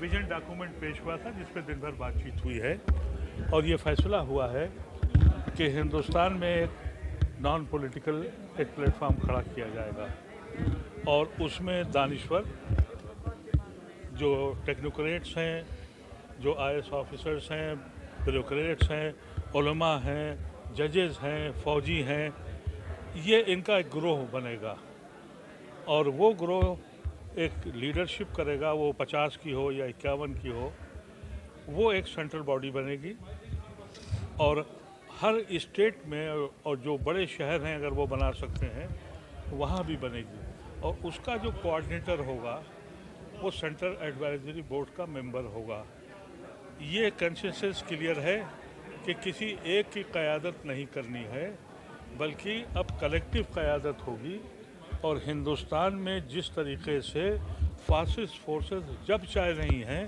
Vision document पेश हुआ था जिस पर दिन भर बातचीत हुई है और ये फैसला हुआ है कि हिंदुस्तान में एक नॉन पॉलिटिकल एक प्लेटफॉर्म खड़ा किया जाएगा और उसमें दानिश्वर जो टेक्नोक्रेट्स हैं, जो आईएएस ऑफिसर्स हैं, ब्यूरोक्रेट्स हैं, उलमा हैं, जजेस हैं, फौजी हैं, ये इनका एक ग्रोह बनेगा और वो ग्रोह एक लीडरशिप करेगा। वो 50 की हो या 51 की हो, वो एक सेंट्रल बॉडी बनेगी और हर स्टेट में और जो बड़े शहर हैं अगर वो बना सकते हैं वहाँ भी बनेगी और उसका जो कोऑर्डिनेटर होगा वो सेंट्रल एडवाइजरी बोर्ड का मेंबर होगा। ये कंसेंसस क्लियर है कि किसी एक की क़यादत नहीं करनी है बल्कि अब कलेक्टिव क़यादत होगी और हिंदुस्तान में जिस तरीके से फासिस्ट फोर्सेस जब चाह रही हैं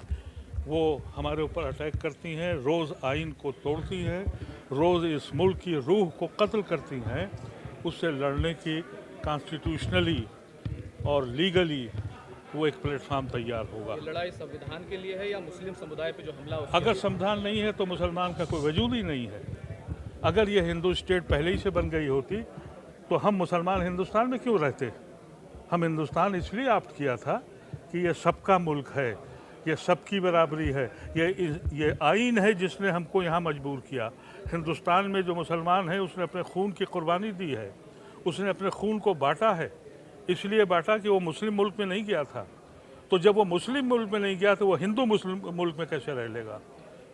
वो हमारे ऊपर अटैक करती हैं, रोज़ आइन को तोड़ती हैं, रोज़ इस मुल्क की रूह को कत्ल करती हैं, उससे लड़ने की कॉन्स्टिट्यूशनली और लीगली वो एक प्लेटफॉर्म तैयार होगा। ये लड़ाई संविधान के लिए है या मुस्लिम समुदाय पे जो हमला अगर संविधान नहीं है तो मुसलमान का कोई वजूद ही नहीं है। अगर ये हिंदू स्टेट पहले ही से बन गई होती तो हम मुसलमान हिंदुस्तान में क्यों रहते? हम हिंदुस्तान इसलिए ऑप्ट किया था कि ये सबका मुल्क है, ये सबकी बराबरी है, ये आइन है जिसने हमको यहाँ मजबूर किया। हिंदुस्तान में जो मुसलमान है उसने अपने खून की कुर्बानी दी है, उसने अपने खून को बांटा है, इसलिए बांटा कि वो मुस्लिम मुल्क में नहीं गया था। तो जब वो मुस्लिम मुल्क में नहीं गया तो वो हिंदू मुस्लिम मुल्क में कैसे रह लेगा?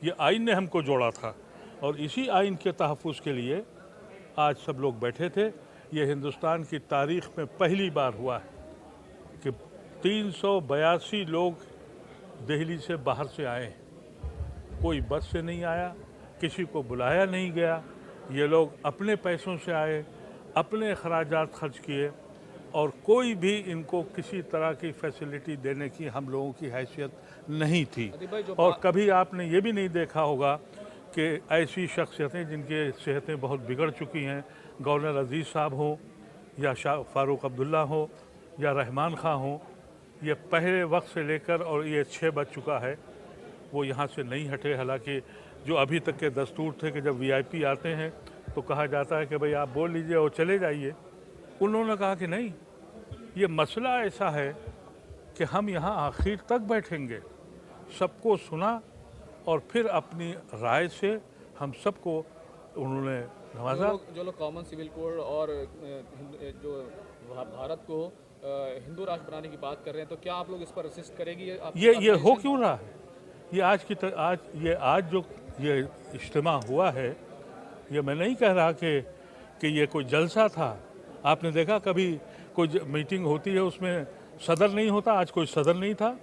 ये आइन ने हमको जोड़ा था और इसी आइन के तहफ़्फ़ुज़ के लिए आज सब लोग बैठे थे। ये हिंदुस्तान की तारीख़ में पहली बार हुआ है कि 382 लोग दिल्ली से बाहर से आए। कोई बस से नहीं आया, किसी को बुलाया नहीं गया, ये लोग अपने पैसों से आए, अपने अखराजात खर्च किए और कोई भी इनको किसी तरह की फैसिलिटी देने की हम लोगों की हैसियत नहीं थी। और कभी आपने ये भी नहीं देखा होगा कि ऐसी शख्सियतें जिनके सेहतें बहुत बिगड़ चुकी हैं, गवर्नर अजीज़ साहब हों या शाह फ़ारूक अब्दुल्ला हो या रहमान खां हों, ये पहले वक्त से लेकर और ये 6 बज चुका है वो यहाँ से नहीं हटे। हालांकि जो अभी तक के दस्तूर थे कि जब वीआईपी आते हैं तो कहा जाता है कि भाई आप बोल लीजिए और चले जाइए, उन्होंने कहा कि नहीं, ये मसला ऐसा है कि हम यहाँ आखिर तक बैठेंगे। सबको सुना और फिर अपनी राय से हम सबको उन्होंने नवाजा। जो लोग कॉमन सिविल कोड और जो भारत को हिंदू राष्ट्र बनाने की बात कर रहे हैं, तो क्या आप लोग इस पर रेसिस्ट करेगी? ये हो क्यों रहा है? ये आज जो ये इज्तिमा हुआ है, ये मैं नहीं कह रहा कि ये कोई जलसा था। आपने देखा कभी कोई मीटिंग होती है उसमें सदर नहीं होता? आज कोई सदर नहीं था,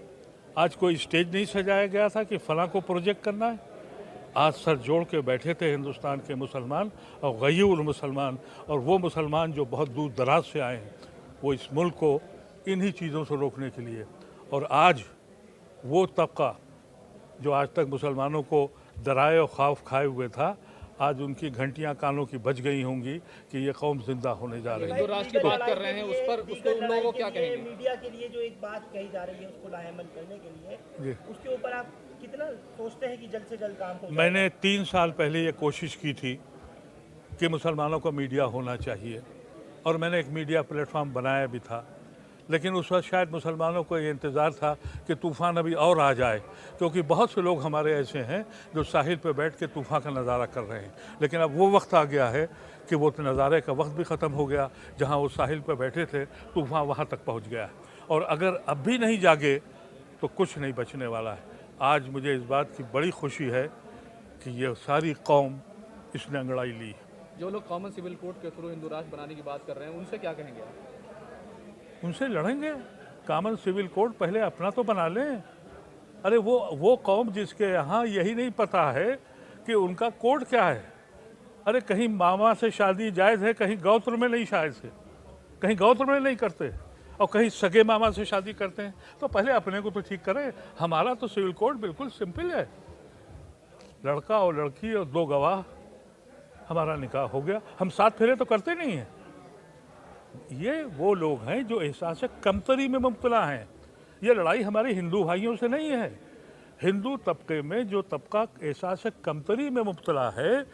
आज कोई स्टेज नहीं सजाया गया था कि फ़लाँ को प्रोजेक्ट करना है। आज सर जोड़ के बैठे थे हिंदुस्तान के मुसलमान और गय्यूर मुसलमान, और वो मुसलमान जो बहुत दूर दराज से आए हैं वो इस मुल्क को इन्हीं चीज़ों से रोकने के लिए। और आज वो तबका जो आज तक मुसलमानों को डराए और खौफ खाए हुए था, आज उनकी घंटियां कानों की बज गई होंगी कि ये कौम जिंदा होने जा रही है। हिंदू राष्ट्र की बात कर रहे हैं, उस पर उसको उन लोगों को क्या कहेंगे? मीडिया के लिए जो एक बात कही जा रही है उसको लाहेमन करने के लिए, उसके ऊपर आप कितना सोचते हैं कि जल्द से जल्द काम हो? मैंने 3 साल पहले ये कोशिश की थी कि मुसलमानों का मीडिया होना चाहिए और मैंने एक मीडिया प्लेटफॉर्म बनाया भी था, लेकिन उस वक्त शायद मुसलमानों को ये इंतज़ार था कि तूफ़ान अभी और आ जाए, क्योंकि बहुत से लोग हमारे ऐसे हैं जो साहिल पे बैठ के तूफ़ान का नज़ारा कर रहे हैं। लेकिन अब वो वक्त आ गया है कि वो नज़ारे का वक्त भी ख़त्म हो गया। जहाँ वो साहिल पे बैठे थे तूफ़ान वहाँ तक पहुँच गया है और अगर अब भी नहीं जागे तो कुछ नहीं बचने वाला है। आज मुझे इस बात की बड़ी खुशी है कि ये सारी कौम इसने अंगड़ाई ली। जो लोग कॉमन सिविल कोड के थ्रू हिंदू राष्ट्र बनाने की बात कर रहे हैं उनसे क्या कहेंगे? उनसे लड़ेंगे। कॉमन सिविल कोड पहले अपना तो बना लें। अरे वो कौम जिसके यहाँ यही नहीं पता है कि उनका कोड क्या है। अरे कहीं मामा से शादी जायज़ है, कहीं गौत्र में नहीं जायज़ है, कहीं गौत्र में नहीं करते और कहीं सगे मामा से शादी करते हैं। तो पहले अपने को तो ठीक करें। हमारा तो सिविल कोड बिल्कुल सिंपल है, लड़का और लड़की और 2 गवाह, हमारा निकाह हो गया। हम 7 फेरे तो करते नहीं हैं। ये वो लोग हैं जो एहसास कमतरी में मुब्तला हैं। ये लड़ाई हमारे हिंदू भाइयों से नहीं है, हिंदू तबके में जो तबका एहसास कमतरी में मुब्तला है,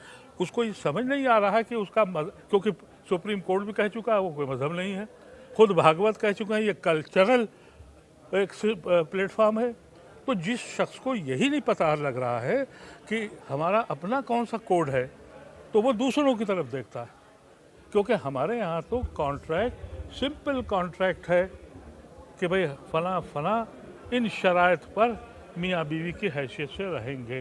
उसको ये समझ नहीं आ रहा है कि उसका क्योंकि सुप्रीम कोर्ट भी कह चुका है वो कोई मजहब नहीं है, खुद भागवत कह चुके हैं ये कल्चरल एक प्लेटफॉर्म है। तो जिस शख्स को यही नहीं पता लग रहा है कि हमारा अपना कौन सा कोड है, तो वो दूसरों की तरफ देखता है। क्योंकि हमारे यहाँ तो कॉन्ट्रैक्ट सिंपल कॉन्ट्रैक्ट है कि भाई फला फला इन शराइत पर मियाँ बीवी की हैसियत से रहेंगे।